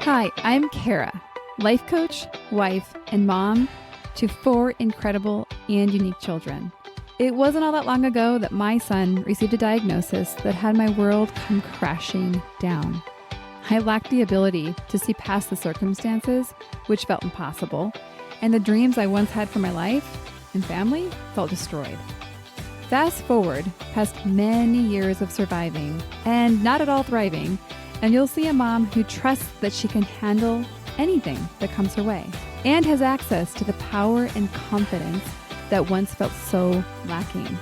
Hi, I'm Kara, life coach, wife, and mom to 4 incredible and unique children. It wasn't all that long ago that my son received a diagnosis that had my world come crashing down. I lacked the ability to see past the circumstances, which felt impossible, and the dreams I once had for my life and family felt destroyed. Fast forward past many years of surviving and not at all thriving, and you'll see a mom who trusts that she can handle anything that comes her way and has access to the power and confidence that once felt so lacking.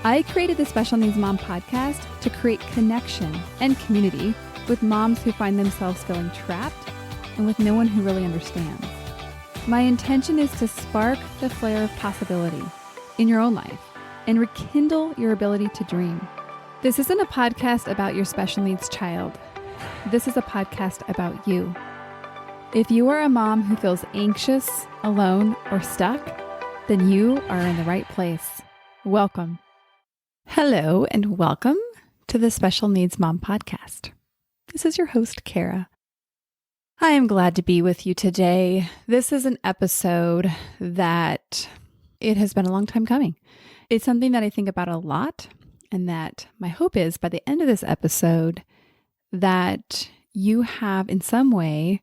I created the Special Needs Mom podcast to create connection and community with moms who find themselves feeling trapped and with no one who really understands. My intention is to spark the flare of possibility in your own life and rekindle your ability to dream. This isn't a podcast about your special needs child. This is a podcast about you. If you are a mom who feels anxious, alone, or stuck, then you are in the right place. Welcome. Hello, and welcome to the Special Needs Mom podcast. This is your host, Kara. I am glad to be with you today. This is an episode that it has been a long time coming. It's something that I think about a lot, and that my hope is by the end of this episode that you have in some way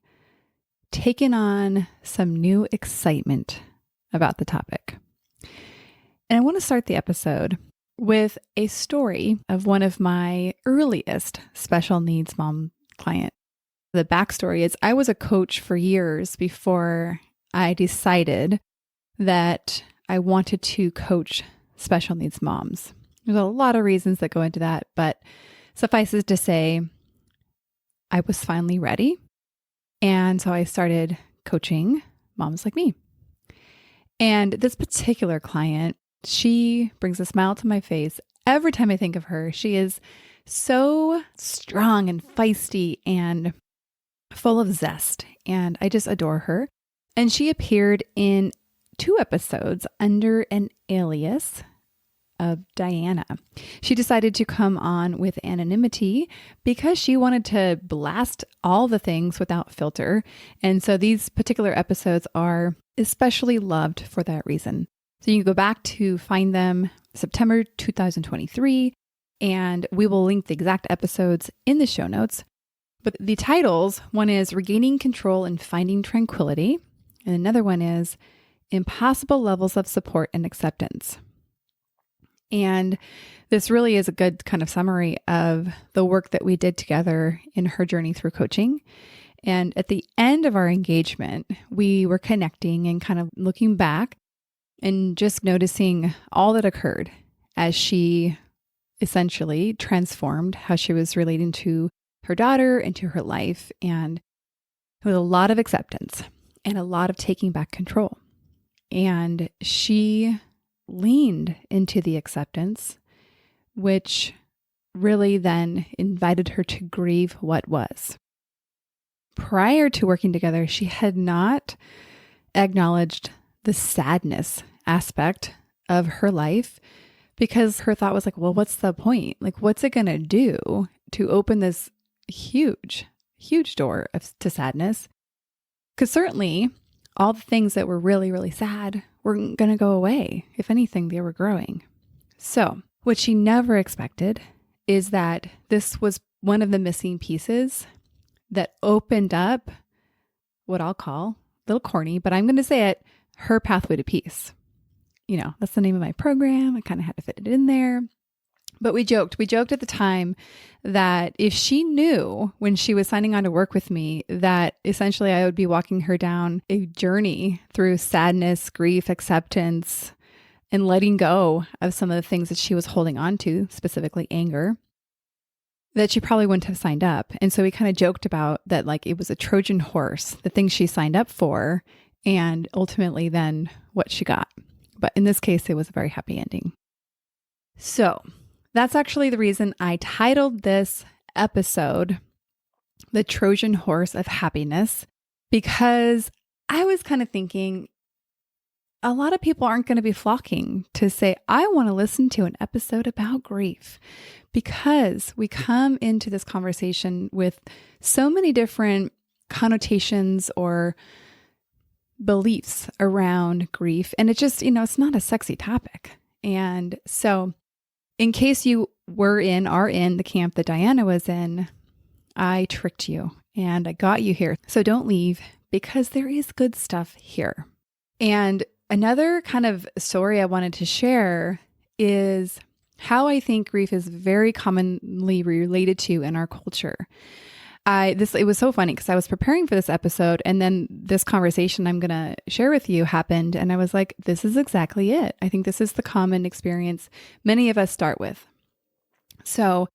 taken on some new excitement about the topic. And I want to start the episode with a story of one of my earliest special needs mom clients. The backstory is I was a coach for years before I decided that I wanted to coach special needs moms. There's a lot of reasons that go into that, but suffices to say, I was finally ready. And so I started coaching moms like me. And this particular client, she brings a smile to my face every time I think of her. She is so strong and feisty and full of zest. And I just adore her. And she appeared in 2 episodes under an alias of Diana. She decided to come on with anonymity because she wanted to blast all the things without filter. And so these particular episodes are especially loved for that reason. So you can go back to find them September 2023, and we will link the exact episodes in the show notes. But the titles, one is Regaining Control and Finding Tranquility, and another one is Impossible Levels of Support and Acceptance. And this really is a good kind of summary of the work that we did together in her journey through coaching. And at the end of our engagement, we were connecting and kind of looking back and just noticing all that occurred as she essentially transformed how she was relating to her daughter and to her life. And with a lot of acceptance and a lot of taking back control. And she leaned into the acceptance, which really then invited her to grieve what was. Prior to working together, she had not acknowledged the sadness aspect of her life because her thought was like, well, what's the point? Like, what's it going to do to open this huge, huge door to sadness? Because certainly all the things that were really, really sad weren't going to go away. If anything, they were growing. So what she never expected is that this was one of the missing pieces that opened up what I'll call, a little corny, but I'm going to say it, her pathway to peace. You know, that's the name of my program. I kind of had to fit it in there. But we joked at the time that if she knew when she was signing on to work with me that essentially I would be walking her down a journey through sadness, grief, acceptance, and letting go of some of the things that she was holding on to, specifically anger, that she probably wouldn't have signed up. And so we kind of joked about that, like it was a Trojan horse, the things she signed up for, and ultimately then what she got. But in this case, it was a very happy ending. So that's actually the reason I titled this episode, The Trojan Horse of Happiness, because I was kind of thinking a lot of people aren't going to be flocking to say, I want to listen to an episode about grief, because we come into this conversation with so many different connotations or beliefs around grief. And it just, it's not a sexy topic. And so in case you are in the camp that Diana was in, I tricked you and I got you here. So don't leave, because there is good stuff here. And another kind of story I wanted to share is how I think grief is very commonly related to in our culture. It was so funny because I was preparing for this episode, and then this conversation I'm going to share with you happened, and I was like, this is exactly it. I think this is the common experience many of us start with. So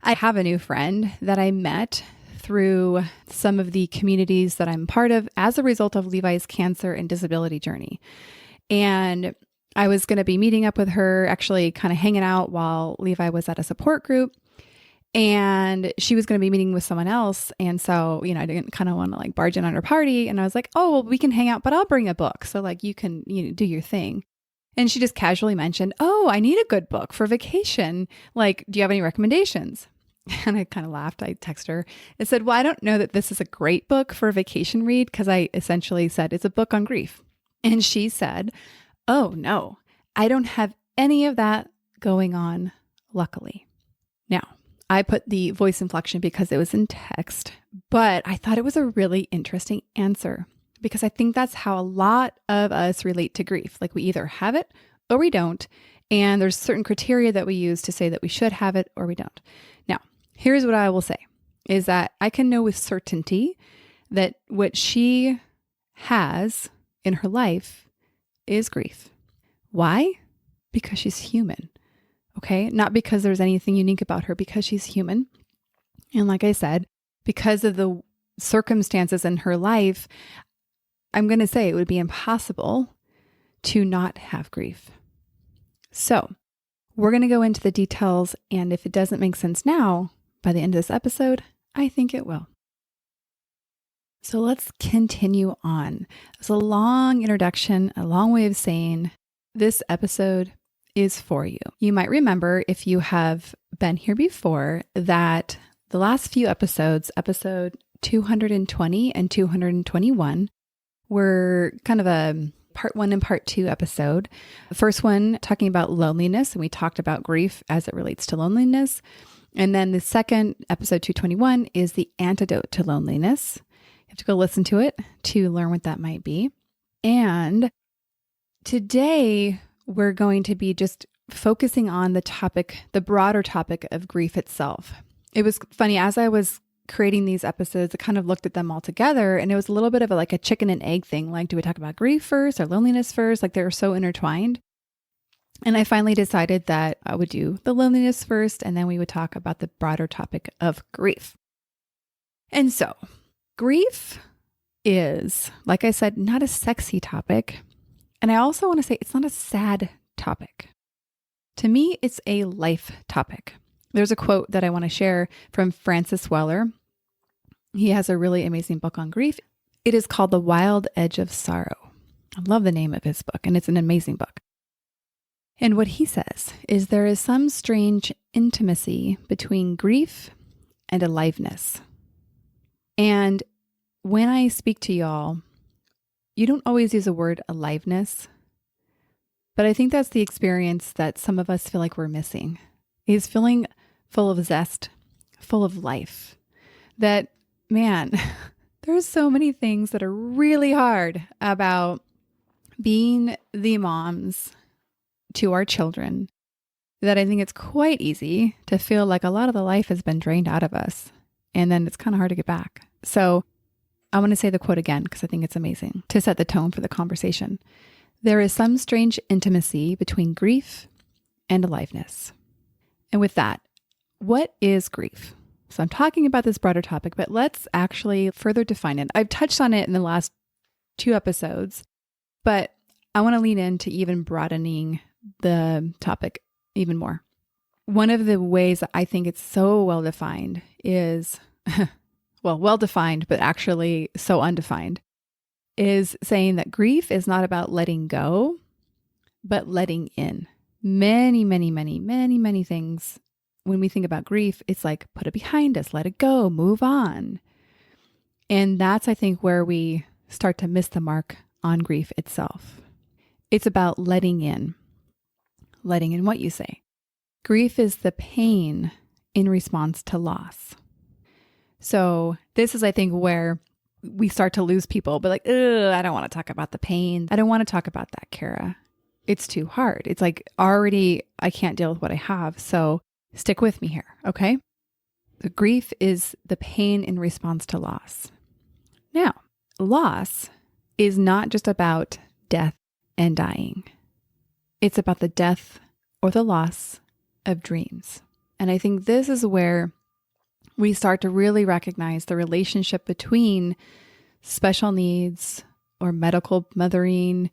I have a new friend that I met through some of the communities that I'm part of as a result of Levi's cancer and disability journey. And I was going to be meeting up with her, actually kind of hanging out while Levi was at a support group. And she was going to be meeting with someone else. And so, I didn't kind of want to barge in on her party. And I was like, oh, well, we can hang out, but I'll bring a book. So you can, do your thing. And she just casually mentioned, oh, I need a good book for vacation. Do you have any recommendations? And I kind of laughed. I texted her and said, well, I don't know that this is a great book for a vacation read, because I essentially said it's a book on grief. And she said, oh, no, I don't have any of that going on, luckily. Now, I put the voice inflection because it was in text, but I thought it was a really interesting answer, because I think that's how a lot of us relate to grief. We either have it or we don't. And there's certain criteria that we use to say that we should have it or we don't. Now, here's what I will say is that I can know with certainty that what she has in her life is grief. Why? Because she's human. Okay. Not because there's anything unique about her, because she's human. And like I said, because of the circumstances in her life, I'm going to say it would be impossible to not have grief. So we're going to go into the details. And if it doesn't make sense now, by the end of this episode, I think it will. So let's continue on. It's a long introduction, a long way of saying this episode is for you. You might remember, if you have been here before, that the last few episodes, episode 220 and 221, were kind of a part 1 and part 2 episode. The first one talking about loneliness, and we talked about grief as it relates to loneliness. And then the second, episode 221, is the antidote to loneliness. You have to go listen to it to learn what that might be. And today we're going to be just focusing on the broader topic of grief itself. It was funny, as I was creating these episodes, I kind of looked at them all together, and it was a little bit of a chicken and egg thing. Do we talk about grief first or loneliness first? They were so intertwined. And I finally decided that I would do the loneliness first, and then we would talk about the broader topic of grief. And so grief is, like I said, not a sexy topic. And I also want to say it's not a sad topic. To me, it's a life topic. There's a quote that I want to share from Francis Weller. He has a really amazing book on grief. It is called The Wild Edge of Sorrow. I love the name of his book, and it's an amazing book. And what he says is there is some strange intimacy between grief and aliveness. And when I speak to y'all, you don't always use the word aliveness, but I think that's the experience that some of us feel like we're missing, is feeling full of zest, full of life. That, man, there's so many things that are really hard about being the moms to our children, that I think it's quite easy to feel like a lot of the life has been drained out of us, and then it's kind of hard to get back. So I want to say the quote again, because I think it's amazing to set the tone for the conversation. There is some strange intimacy between grief and aliveness. And with that, what is grief? So I'm talking about this broader topic, but let's actually further define it. I've touched on it in the last 2 episodes, but I want to lean into even broadening the topic even more. One of the ways that I think it's so well defined is well defined, but actually so undefined, is saying that grief is not about letting go, but letting in. Many, many, many, many, many things. When we think about grief, it's put it behind us, let it go, move on. And that's, I think, where we start to miss the mark on grief itself. It's about letting in what you say. Grief is the pain in response to loss. So this is, I think, where we start to lose people, but like, I don't want to talk about the pain. I don't want to talk about that, Kara. It's too hard. It's like already I can't deal with what I have. So stick with me here. Okay. The grief is the pain in response to loss. Now, loss is not just about death and dying. It's about the death or the loss of dreams. And I think this is where we start to really recognize the relationship between special needs or medical mothering,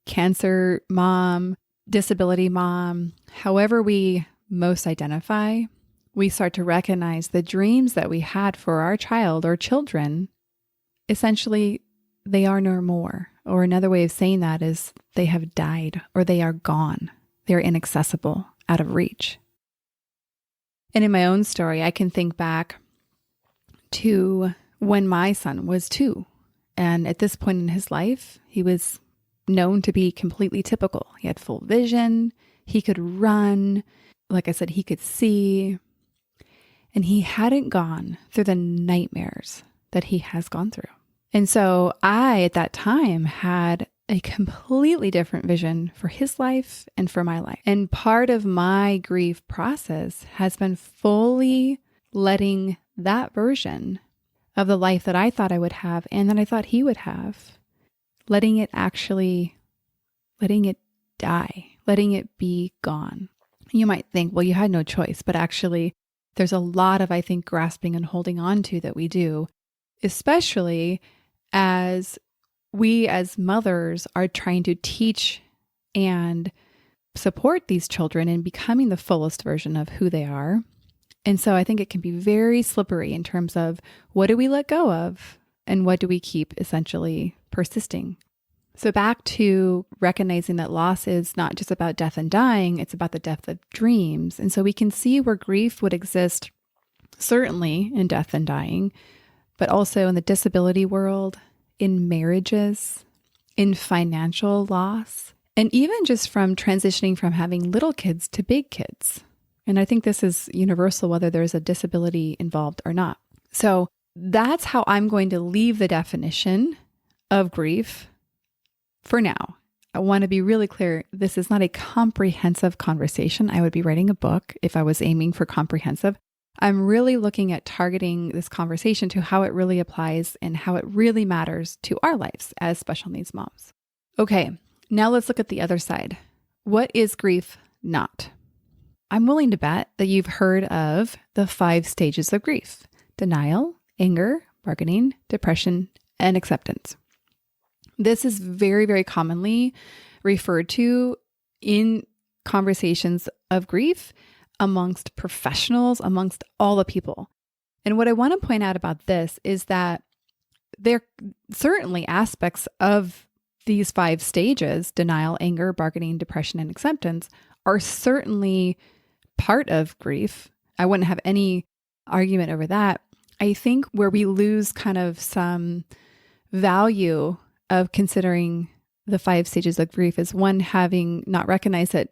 cancer mom, disability mom, however we most identify, we start to recognize the dreams that we had for our child or children, essentially, they are no more. Or another way of saying that is they have died or they are gone. They're inaccessible, out of reach. And in my own story, I can think back to when my son was 2. And at this point in his life, he was known to be completely typical. He had full vision. He could run. Like I said, he could see. And he hadn't gone through the nightmares that he has gone through. And so I, at that time, had a completely different vision for his life and for my life. And part of my grief process has been fully letting that version of the life that I thought I would have and that I thought he would have, letting it die, letting it be gone. You might think, well, you had no choice, but actually there's a lot of, I think, grasping and holding on to that we do, especially as we as mothers are trying to teach and support these children in becoming the fullest version of who they are. And so I think it can be very slippery in terms of what do we let go of and what do we keep essentially persisting. So back to recognizing that loss is not just about death and dying, it's about the death of dreams. And so we can see where grief would exist, certainly in death and dying, but also in the disability world, in marriages, in financial loss, and even just from transitioning from having little kids to big kids. And I think this is universal, whether there's a disability involved or not. So that's how I'm going to leave the definition of grief for now. I want to be really clear. This is not a comprehensive conversation. I would be writing a book if I was aiming for comprehensive. I'm really looking at targeting this conversation to how it really applies and how it really matters to our lives as special needs moms. Okay, now let's look at the other side. What is grief not? I'm willing to bet that you've heard of the 5 stages of grief: denial, anger, bargaining, depression, and acceptance. This is very, very commonly referred to in conversations of grief amongst professionals, amongst all the people. And what I want to point out about this is that there are certainly aspects of these 5 stages, denial, anger, bargaining, depression, and acceptance, are certainly part of grief. I wouldn't have any argument over that. I think where we lose kind of some value of considering the 5 stages of grief is one, having not recognized that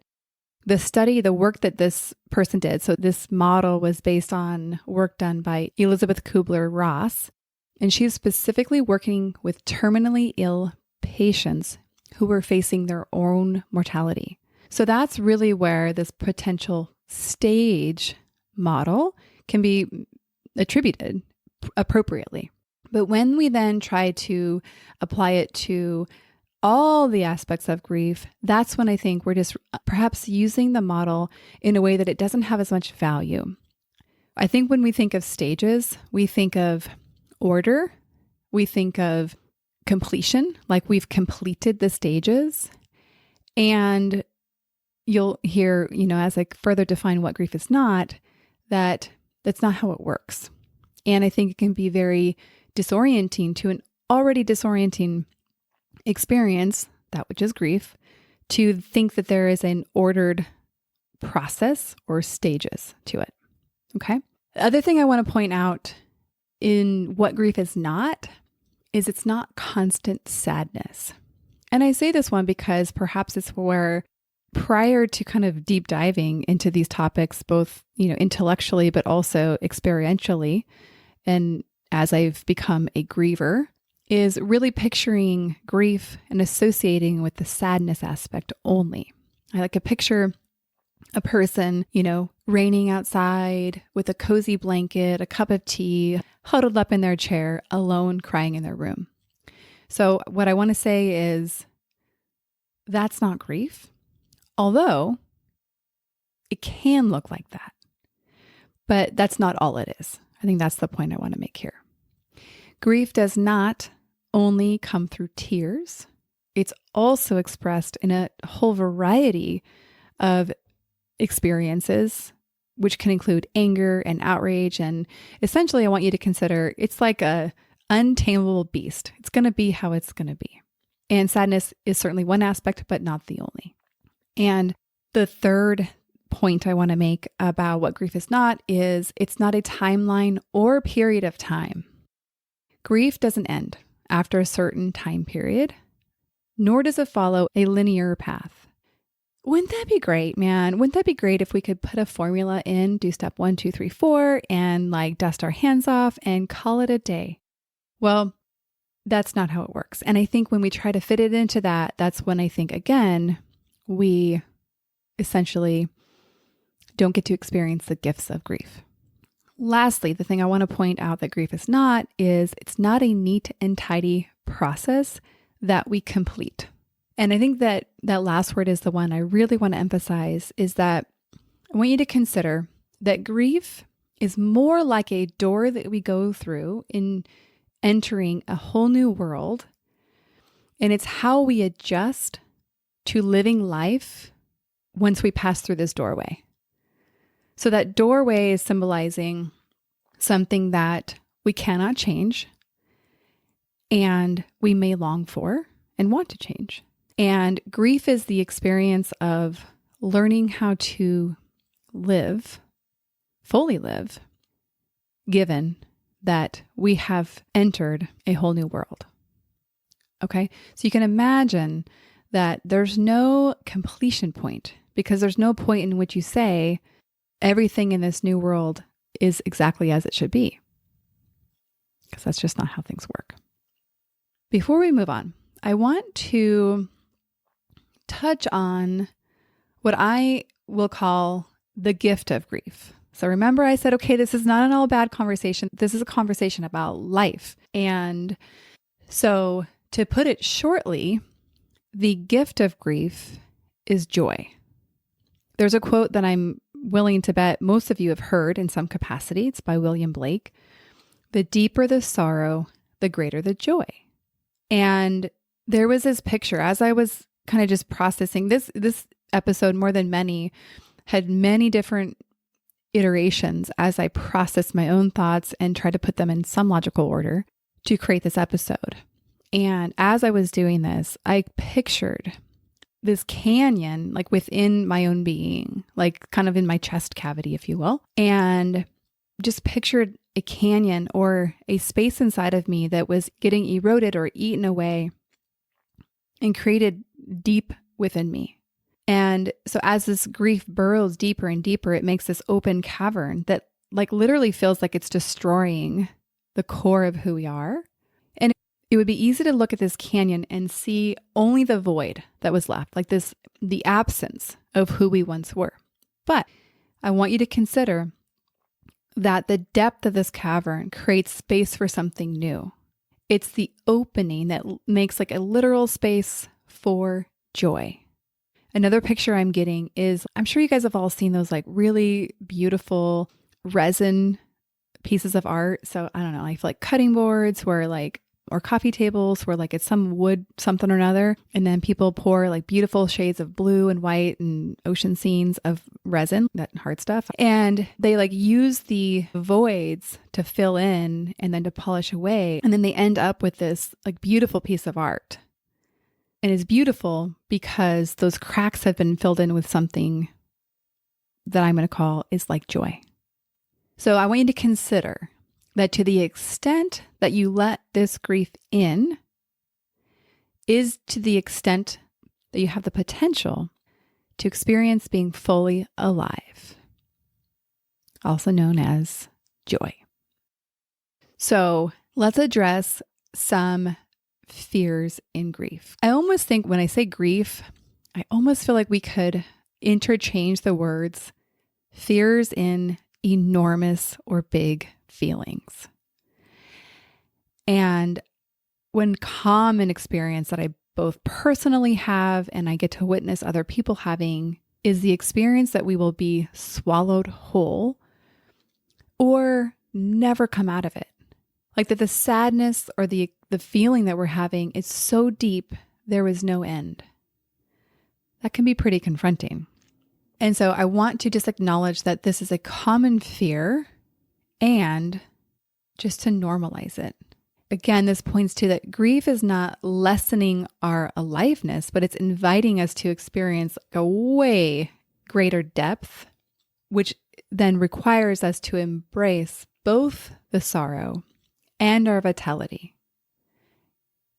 the work that this person did, so this model was based on work done by Elizabeth Kubler-Ross, and she's specifically working with terminally ill patients who were facing their own mortality. So that's really where this potential stage model can be attributed appropriately. But when we then try to apply it to all the aspects of grief, that's when I think we're just perhaps using the model in a way that it doesn't have as much value. I think when we think of stages, we think of order, we think of completion, like we've completed the stages. And you'll hear, as I further define what grief is not, that that's not how it works. And I think it can be very disorienting to an already disorienting experience, that which is grief, to think that there is an ordered process or stages to it. Okay. The other thing I want to point out in what grief is not, is it's not constant sadness. And I say this one because perhaps it's where prior to kind of deep diving into these topics, both, intellectually, but also experientially, and as I've become a griever, is really picturing grief and associating with the sadness aspect only. I like to picture a person, raining outside with a cozy blanket, a cup of tea, huddled up in their chair, alone, crying in their room. So what I want to say is that's not grief, although it can look like that. But that's not all it is. I think that's the point I want to make here. Grief does not only come through tears. It's also expressed in a whole variety of experiences, which can include anger and outrage. And essentially, I want you to consider it's like a untamable beast. It's going to be how it's going to be. And sadness is certainly one aspect, but not the only. And the third point I want to make about what grief is not is it's not a timeline or period of time. Grief doesn't end after a certain time period, nor does it follow a linear path. Wouldn't that be great, man? Wouldn't that be great if we could put a formula in, do step 1, 2, 3, 4, and dust our hands off and call it a day? Well, that's not how it works. And I think when we try to fit it into that, that's when I think, again, we essentially don't get to experience the gifts of grief. Lastly, the thing I want to point out that grief is not is it's not a neat and tidy process that we complete. And I think that last word is the one I really want to emphasize is that I want you to consider that grief is more like a door that we go through in entering a whole new world. And it's how we adjust to living life once we pass through this doorway. So that doorway is symbolizing something that we cannot change and we may long for and want to change. And grief is the experience of learning how to live, fully live, given that we have entered a whole new world. Okay? So you can imagine that there's no completion point because there's no point in which you say everything in this new world is exactly as it should be. Because that's just not how things work. Before we move on, I want to touch on what I will call the gift of grief. So remember I said, okay, this is not an all bad conversation. This is a conversation about life. And so to put it shortly, the gift of grief is joy. There's a quote that I'm willing to bet most of you have heard in some capacity. It's by William Blake. The deeper the sorrow, the greater the joy. And there was this picture as I was kind of just processing this episode more than many had many different iterations as I processed my own thoughts and tried to put them in some logical order to create this episode. And as I was doing this, I pictured this canyon, like within my own being, like kind of in my chest cavity, if you will, and just pictured a canyon or a space inside of me that was getting eroded or eaten away and created deep within me. And so as this grief burrows deeper and deeper, it makes this open cavern that like literally feels like it's destroying the core of who we are. And it would be easy to look at this canyon and see only the void that was left, like the absence of who we once were. But I want you to consider that the depth of this cavern creates space for something new. It's the opening that makes like a literal space for joy. Another picture I'm getting is, I'm sure you guys have all seen those like really beautiful resin pieces of art. So I don't know, I feel like cutting boards where like, or coffee tables where like it's some wood, something or another. And then people pour like beautiful shades of blue and white and ocean scenes of resin, that hard stuff. And they like use the voids to fill in and then to polish away. And then they end up with this like beautiful piece of art. And it's beautiful because those cracks have been filled in with something that I'm going to call is like joy. So I want you to consider that to the extent that you let this grief in is to the extent that you have the potential to experience being fully alive, also known as joy. So let's address some fears in grief. I almost think when I say grief, I almost feel like we could interchange the words fears in enormous or big feelings. And one common experience that I both personally have and I get to witness other people having is the experience that we will be swallowed whole or never come out of it. Like that the sadness or the feeling that we're having is so deep, there is no end. That can be pretty confronting. And so I want to just acknowledge that this is a common fear and just to normalize it. Again, this points to that grief is not lessening our aliveness, but it's inviting us to experience a way greater depth, which then requires us to embrace both the sorrow and our vitality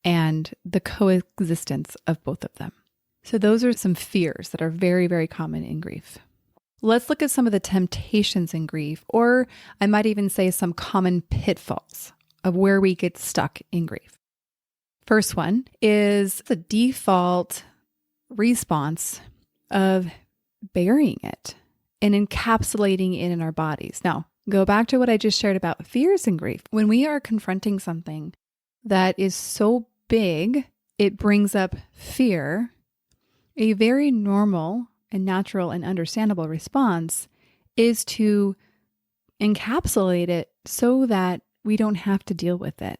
and the coexistence of both of them. So those are some fears that are very, very common in grief. Let's look at some of the temptations in grief, or I might even say some common pitfalls of where we get stuck in grief. First one is the default response of burying it and encapsulating it in our bodies. Now, go back to what I just shared about fears in grief. When we are confronting something that is so big, it brings up fear, a very normal and natural and understandable response is to encapsulate it so that we don't have to deal with it.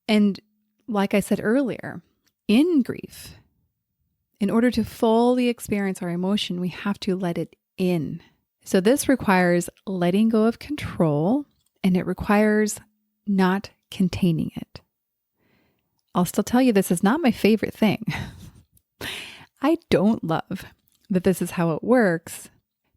And like I said earlier, in grief, in order to fully experience our emotion, we have to let it in. So this requires letting go of control, and it requires not containing it. I'll still tell you this is not my favorite thing. I don't love that this is how it works,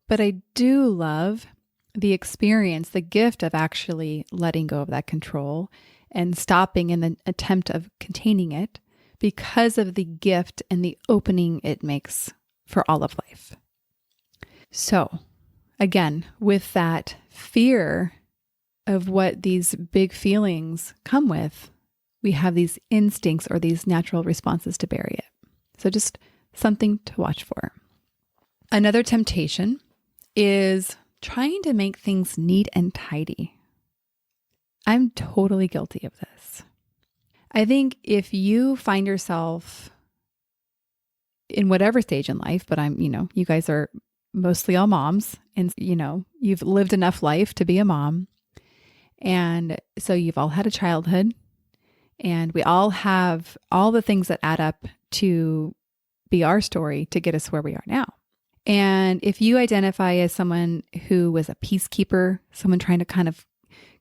but I do love the experience, the gift of actually letting go of that control and stopping in the attempt of containing it because of the gift and the opening it makes for all of life. So again, with that fear of what these big feelings come with, we have these instincts or these natural responses to bury it. So just something to watch for. Another temptation is trying to make things neat and tidy. I'm totally guilty of this. I think if you find yourself in whatever stage in life, but you guys are mostly all moms and, you've lived enough life to be a mom. And so you've all had a childhood and we all have all the things that add up to be our story to get us where we are now. And if you identify as someone who was a peacekeeper, someone trying to kind of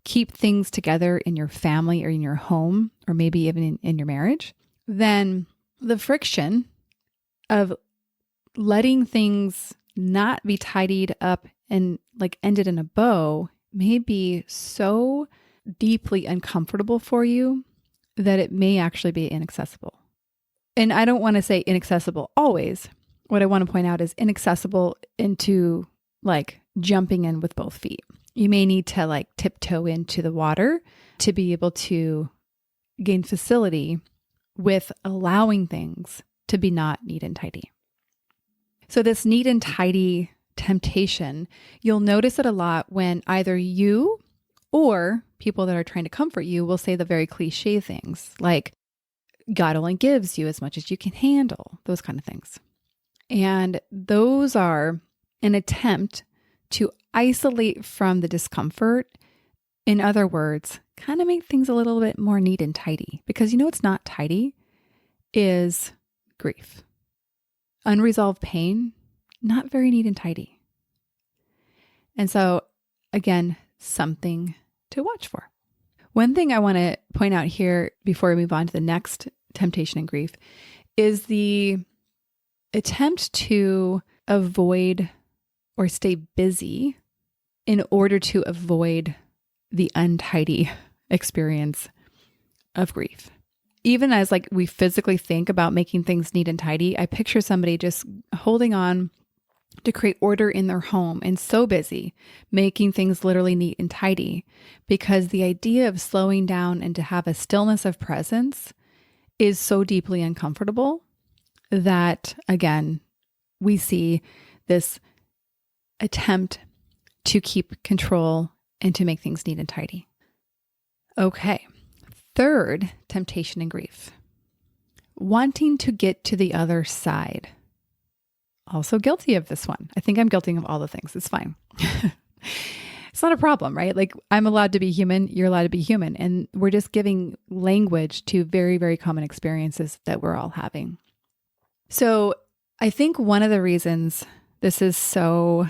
keep things together in your family or in your home, or maybe even in your marriage, then the friction of letting things not be tidied up and like ended in a bow may be so deeply uncomfortable for you that it may actually be inaccessible. And I don't want to say inaccessible always. What I want to point out is inaccessible into like jumping in with both feet. You may need to like tiptoe into the water to be able to gain facility with allowing things to be not neat and tidy. So this neat and tidy temptation, you'll notice it a lot when either you or people that are trying to comfort you will say the very cliche things like, God only gives you as much as you can handle, those kind of things. And those are an attempt to isolate from the discomfort. In other words, kind of make things a little bit more neat and tidy. Because it's not tidy is grief. Unresolved pain, not very neat and tidy. And so, again, something to watch for. One thing I want to point out here before we move on to the next temptation in grief is the attempt to avoid or stay busy in order to avoid the untidy experience of grief. Even as like we physically think about making things neat and tidy, I picture somebody just holding on to create order in their home and so busy making things literally neat and tidy, because the idea of slowing down and to have a stillness of presence is so deeply uncomfortable that, again, we see this attempt to keep control and to make things neat and tidy. Okay. Third temptation in grief, wanting to get to the other side. Also guilty of this one. I think I'm guilty of all the things. It's fine. It's not a problem, right? Like, I'm allowed to be human. You're allowed to be human. And we're just giving language to very, very common experiences that we're all having. So I think one of the reasons this is so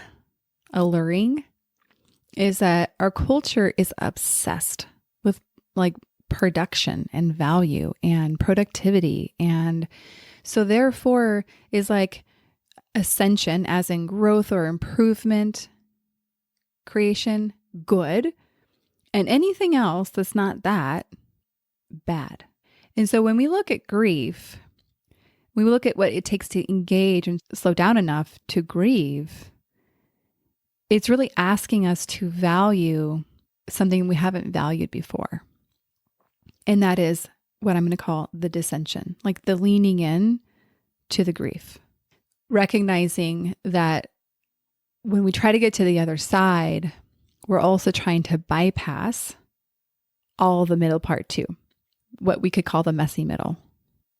alluring is that our culture is obsessed with like production and value and productivity. And so therefore is like ascension, as in growth or improvement, creation, good. And anything else that's not that, bad. And so when we look at grief, we look at what it takes to engage and slow down enough to grieve. It's really asking us to value something we haven't valued before. And that is what I'm going to call the dissension, like the leaning in to the grief. Recognizing that when we try to get to the other side, we're also trying to bypass all the middle part too, what we could call the messy middle.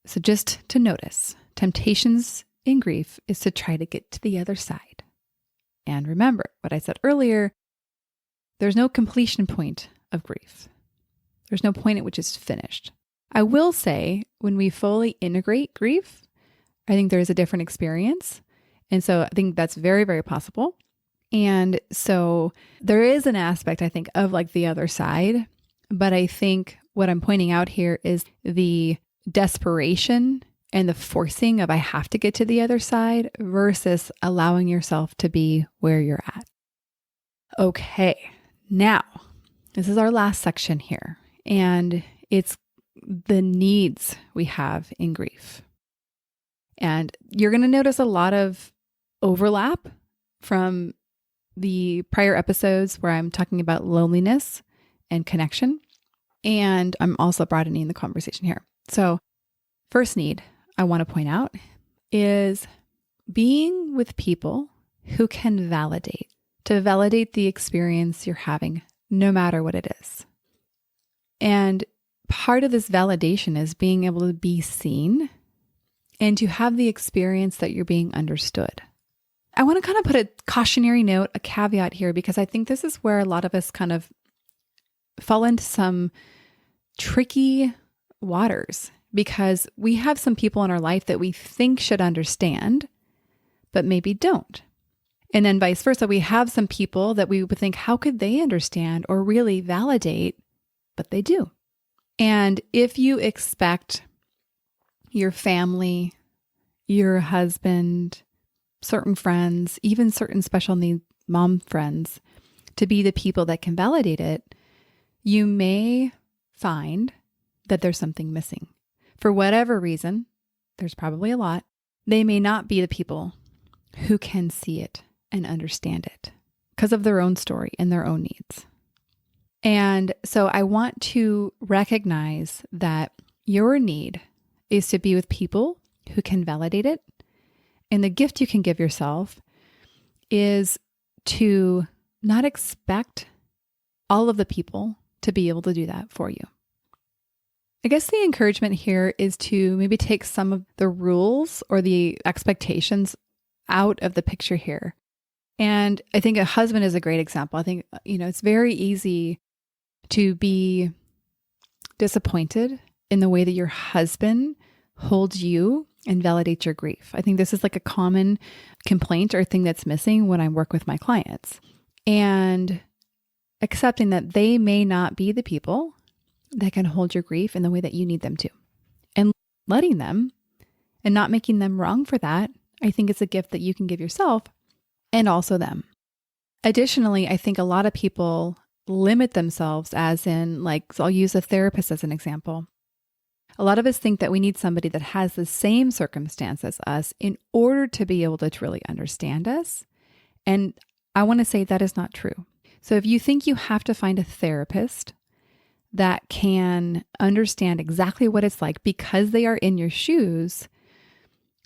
So just to notice, temptations in grief is to try to get to the other side. And remember what I said earlier, there's no completion point of grief. There's no point at which it's finished. I will say, when we fully integrate grief, I think there is a different experience. And so I think that's very, very possible. And so there is an aspect, I think, of like the other side. But I think what I'm pointing out here is the desperation and the forcing of I have to get to the other side versus allowing yourself to be where you're at. Okay, now this is our last section here. And it's the needs we have in grief. And you're going to notice a lot of overlap from the prior episodes where I'm talking about loneliness and connection. And I'm also broadening the conversation here. So first need I want to point out is being with people who can to validate the experience you're having, no matter what it is. And part of this validation is being able to be seen and to have the experience that you're being understood. I want to kind of put a cautionary note, a caveat here, because I think this is where a lot of us kind of fall into some tricky waters, because we have some people in our life that we think should understand, but maybe don't. And then vice versa, we have some people that we would think, how could they understand or really validate, but they do. And if you expect your family, your husband, certain friends, even certain special needs mom friends to be the people that can validate it, you may find that there's something missing. For whatever reason, there's probably a lot, they may not be the people who can see it and understand it because of their own story and their own needs. And so I want to recognize that your need is to be with people who can validate it. And the gift you can give yourself is to not expect all of the people to be able to do that for you. I guess the encouragement here is to maybe take some of the rules or the expectations out of the picture here. And I think a husband is a great example. I think, it's very easy to be disappointed in the way that your husband holds you and validates your grief. I think this is like a common complaint or thing that's missing when I work with my clients. And accepting that they may not be the people that can hold your grief in the way that you need them to. And letting them and not making them wrong for that, I think it's a gift that you can give yourself and also them. Additionally, I think a lot of people limit themselves, as in, like, so I'll use a therapist as an example. A lot of us think that we need somebody that has the same circumstance as us in order to be able to really understand us. And I want to say that is not true. So if you think you have to find a therapist that can understand exactly what it's like because they are in your shoes,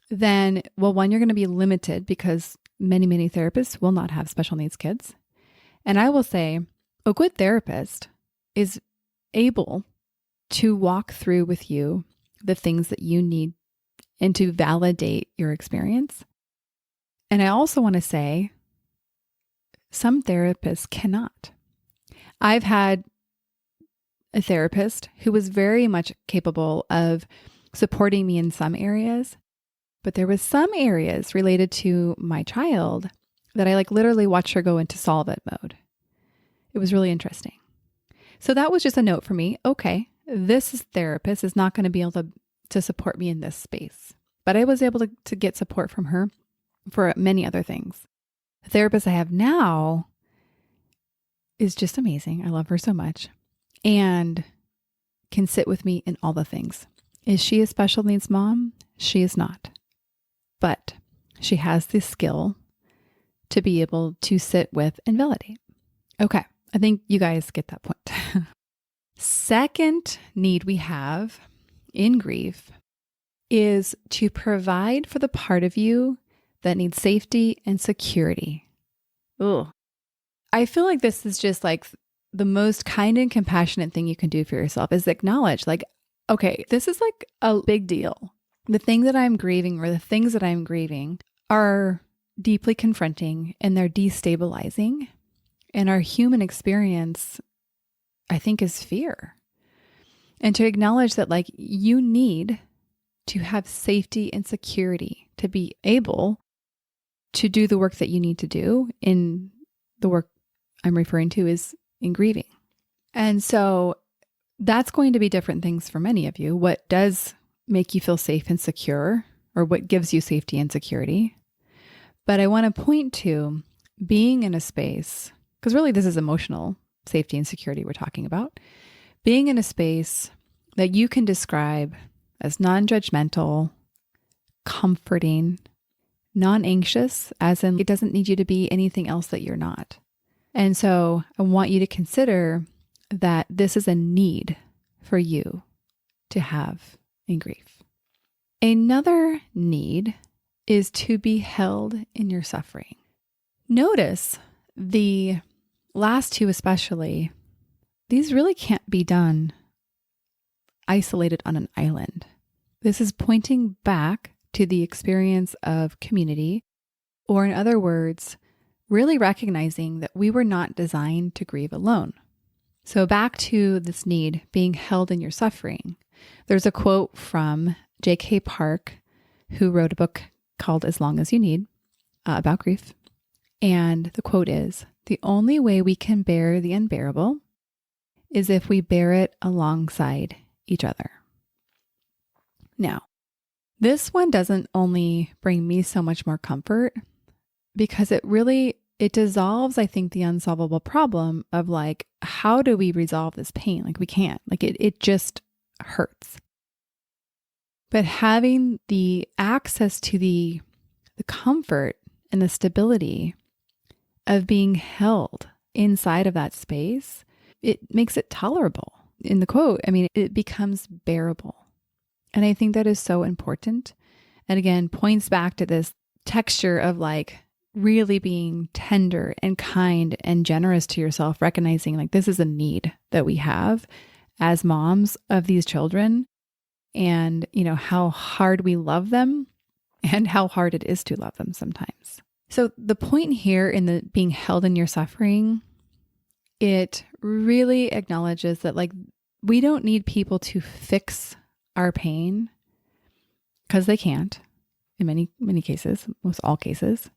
then, well, one, you're going to be limited because many, many therapists will not have special needs kids. And I will say a good therapist is able to walk through with you the things that you need and to validate your experience. And I also want to say some therapists cannot. I've had a therapist who was very much capable of supporting me in some areas, but there was some areas related to my child that I literally watched her go into solve it mode. It was really interesting. So that was just a note for me. Okay, this therapist is not going to be able to support me in this space, but I was able to get support from her for many other things. The therapist I have now is just amazing. I love her so much and can sit with me in all the things. Is she a special needs mom? She is not. But she has the skill to be able to sit with and validate. Okay, I think you guys get that point. Second need we have in grief is to provide for the part of you that needs safety and security. Ugh. I feel like this is just like the most kind and compassionate thing you can do for yourself is acknowledge, like, okay, this is like a big deal. The thing that I'm grieving or the things that I'm grieving are deeply confronting and they're destabilizing. And our human experience, I think, is fear. And to acknowledge that, like, you need to have safety and security to be able to do the work that you need to do. In the work I'm referring to is in grieving. And so that's going to be different things for many of you. What does make you feel safe and secure, or what gives you safety and security? But I want to point to being in a space, because really this is emotional safety and security we're talking about, being in a space that you can describe as non-judgmental, comforting, non-anxious, as in it doesn't need you to be anything else that you're not. And so I want you to consider that this is a need for you to have in grief. Another need is to be held in your suffering. Notice the last two especially, these really can't be done isolated on an island. This is pointing back to the experience of community, or in other words, really recognizing that we were not designed to grieve alone. So back to this need, being held in your suffering. There's a quote from J.K. Park, who wrote a book called As Long as You Need, about grief. And the quote is, "The only way we can bear the unbearable is if we bear it alongside each other." Now, this one doesn't only bring me so much more comfort, because it dissolves, I think, the unsolvable problem of like, how do we resolve this pain? Like, we can't, like it just hurts. But having the access to the comfort and the stability of being held inside of that space, it makes it tolerable. In the quote, I mean, it becomes bearable. And I think that is so important. And again, points back to this texture of like really being tender and kind and generous to yourself, recognizing like this is a need that we have as moms of these children, and you know how hard we love them and how hard it is to love them sometimes. So the point here in the being held in your suffering, it really acknowledges that like we don't need people to fix our pain, because they can't in many cases, most all cases.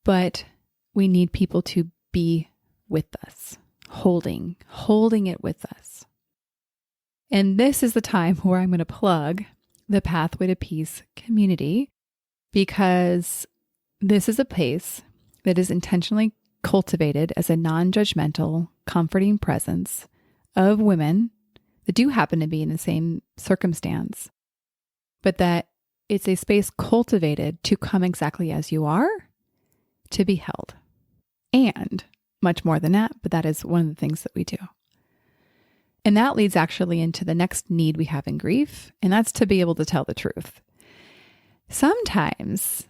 But we need people to be with us, holding it with us. And this is the time where I'm going to plug the Pathway to Peace community, because this is a place that is intentionally cultivated as a non-judgmental, comforting presence of women that do happen to be in the same circumstance, but that it's a space cultivated to come exactly as you are, to be held. And much more than that, but that is one of the things that we do. And that leads actually into the next need we have in grief, and that's to be able to tell the truth. Sometimes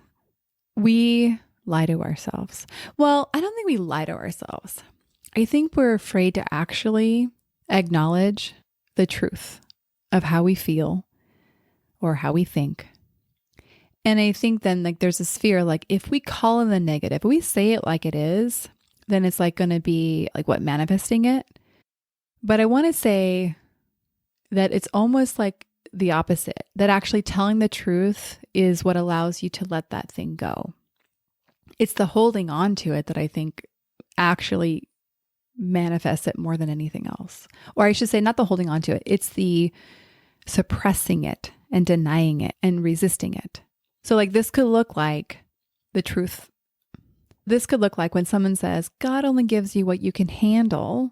we lie to ourselves. Well, I don't think we lie to ourselves. I think we're afraid to actually acknowledge the truth of how we feel or how we think. And I think then there's this fear, if we call in the negative, if we say it like it is, then it's going to be manifesting it. But I want to say that it's almost like the opposite, that actually telling the truth is what allows you to let that thing go. It's the holding on to it that I think actually manifests it more than anything else. Or I should say, not the holding on to it, it's the suppressing it and denying it and resisting it. So this could look like the truth. This could look like when someone says, God only gives you what you can handle.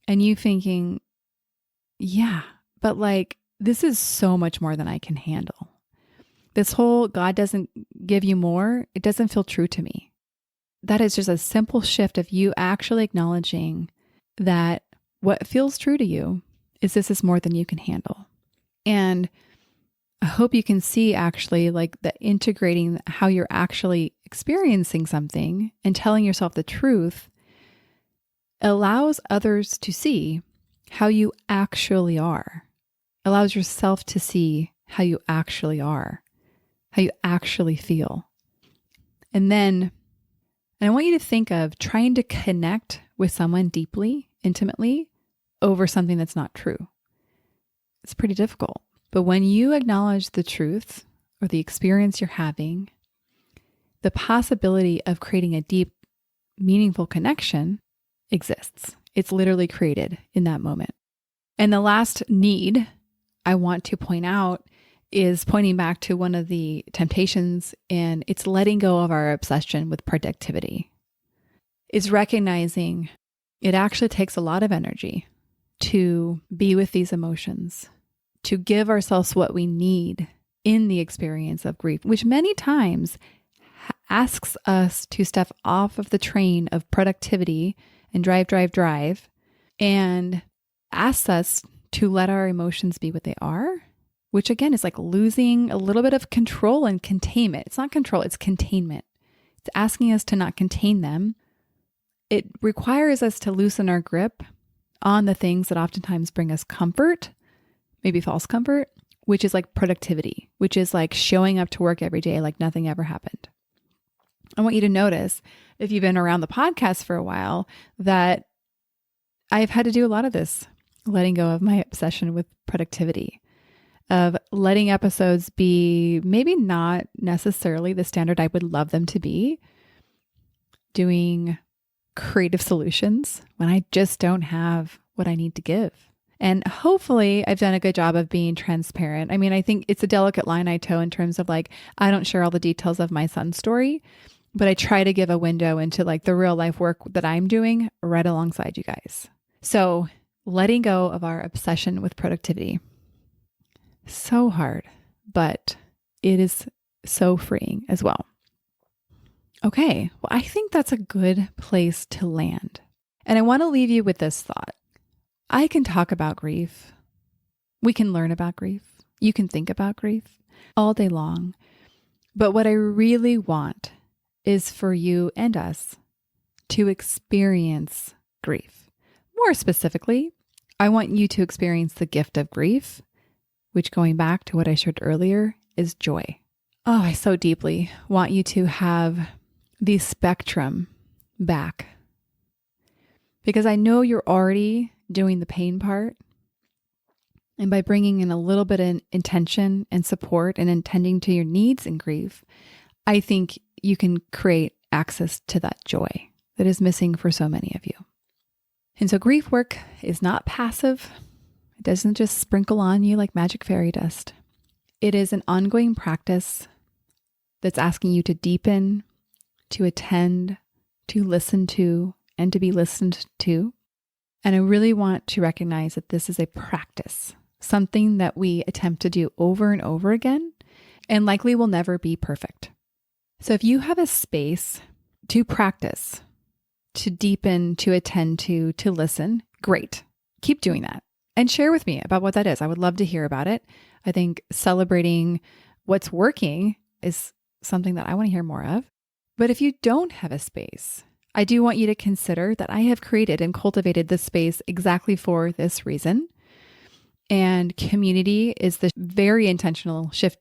And you thinking, yeah, but this is so much more than I can handle. This whole God doesn't give you more, it doesn't feel true to me. That is just a simple shift of you actually acknowledging that what feels true to you is this is more than you can handle. And I hope you can see actually the integrating how you're actually experiencing something and telling yourself the truth allows others to see how you actually are, allows yourself to see how you actually are, how you actually feel. And I want you to think of trying to connect with someone deeply, intimately, over something that's not true. It's pretty difficult. But when you acknowledge the truth or the experience you're having, the possibility of creating a deep, meaningful connection exists. It's literally created in that moment. And the last need I want to point out is pointing back to one of the temptations, and it's letting go of our obsession with productivity. It's recognizing it actually takes a lot of energy to be with these emotions, to give ourselves what we need in the experience of grief, which many times asks us to step off of the train of productivity and drive, and asks us to let our emotions be what they are, which again is losing a little bit of control and containment. It's not control, it's containment. It's asking us to not contain them. It requires us to loosen our grip on the things that oftentimes bring us comfort, maybe false comfort, which is productivity, which is showing up to work every day like nothing ever happened. I want you to notice, if you've been around the podcast for a while, that I've had to do a lot of this, letting go of my obsession with productivity, of letting episodes be maybe not necessarily the standard I would love them to be, doing creative solutions when I just don't have what I need to give. And hopefully I've done a good job of being transparent. I mean, I think it's a delicate line I toe in terms of I don't share all the details of my son's story, but I try to give a window into the real life work that I'm doing right alongside you guys. So letting go of our obsession with productivity. So hard, but it is so freeing as well. Okay, well, I think that's a good place to land. And I want to leave you with this thought. I can talk about grief. We can learn about grief. You can think about grief all day long. But what I really want is for you and us to experience grief. More specifically, I want you to experience the gift of grief, which, going back to what I shared earlier, is joy. Oh, I so deeply want you to have the spectrum back, because I know you're already doing the pain part. And by bringing in a little bit of intention and support and intending to your needs in grief, I think you can create access to that joy that is missing for so many of you. And so grief work is not passive. It doesn't just sprinkle on you like magic fairy dust. It is an ongoing practice that's asking you to deepen, to attend, to listen to, and to be listened to. And I really want to recognize that this is a practice, something that we attempt to do over and over again, and likely will never be perfect. So if you have a space to practice, to deepen, to attend to listen, great. Keep doing that and share with me about what that is. I would love to hear about it. I think celebrating what's working is something that I want to hear more of. But if you don't have a space, I do want you to consider that I have created and cultivated this space exactly for this reason. And community is the very intentional shift.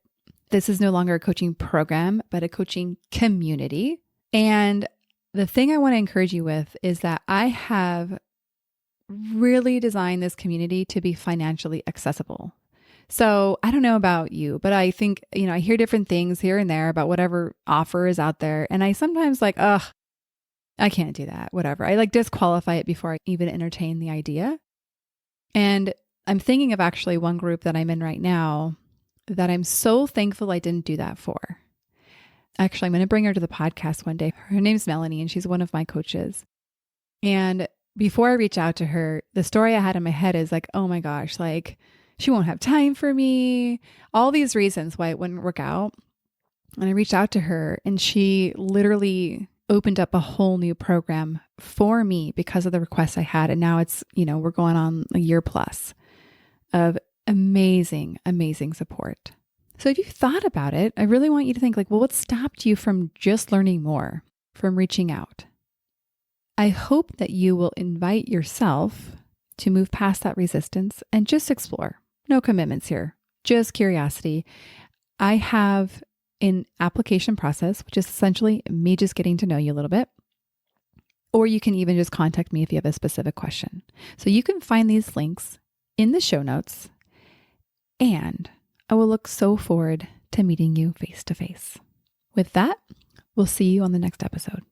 This is no longer a coaching program, but a coaching community. And the thing I want to encourage you with is that I have really designed this community to be financially accessible. So I don't know about you, but I think, I hear different things here and there about whatever offer is out there. And I sometimes I can't do that, whatever. I disqualify it before I even entertain the idea. And I'm thinking of actually one group that I'm in right now that I'm so thankful I didn't do that for. Actually, I'm going to bring her to the podcast one day. Her name's Melanie, and she's one of my coaches. And before I reach out to her, the story I had in my head is oh my gosh, she won't have time for me. All these reasons why it wouldn't work out. And I reached out to her, and she literally opened up a whole new program for me because of the requests I had. And now it's, we're going on a year plus of amazing, amazing support. So if you thought about it, I really want you to think well, what stopped you from just learning more, from reaching out? I hope that you will invite yourself to move past that resistance and just explore. No commitments here, just curiosity. I have an application process, which is essentially me just getting to know you a little bit. Or you can even just contact me if you have a specific question. So you can find these links in the show notes, and I will look so forward to meeting you face to face. With that, we'll see you on the next episode.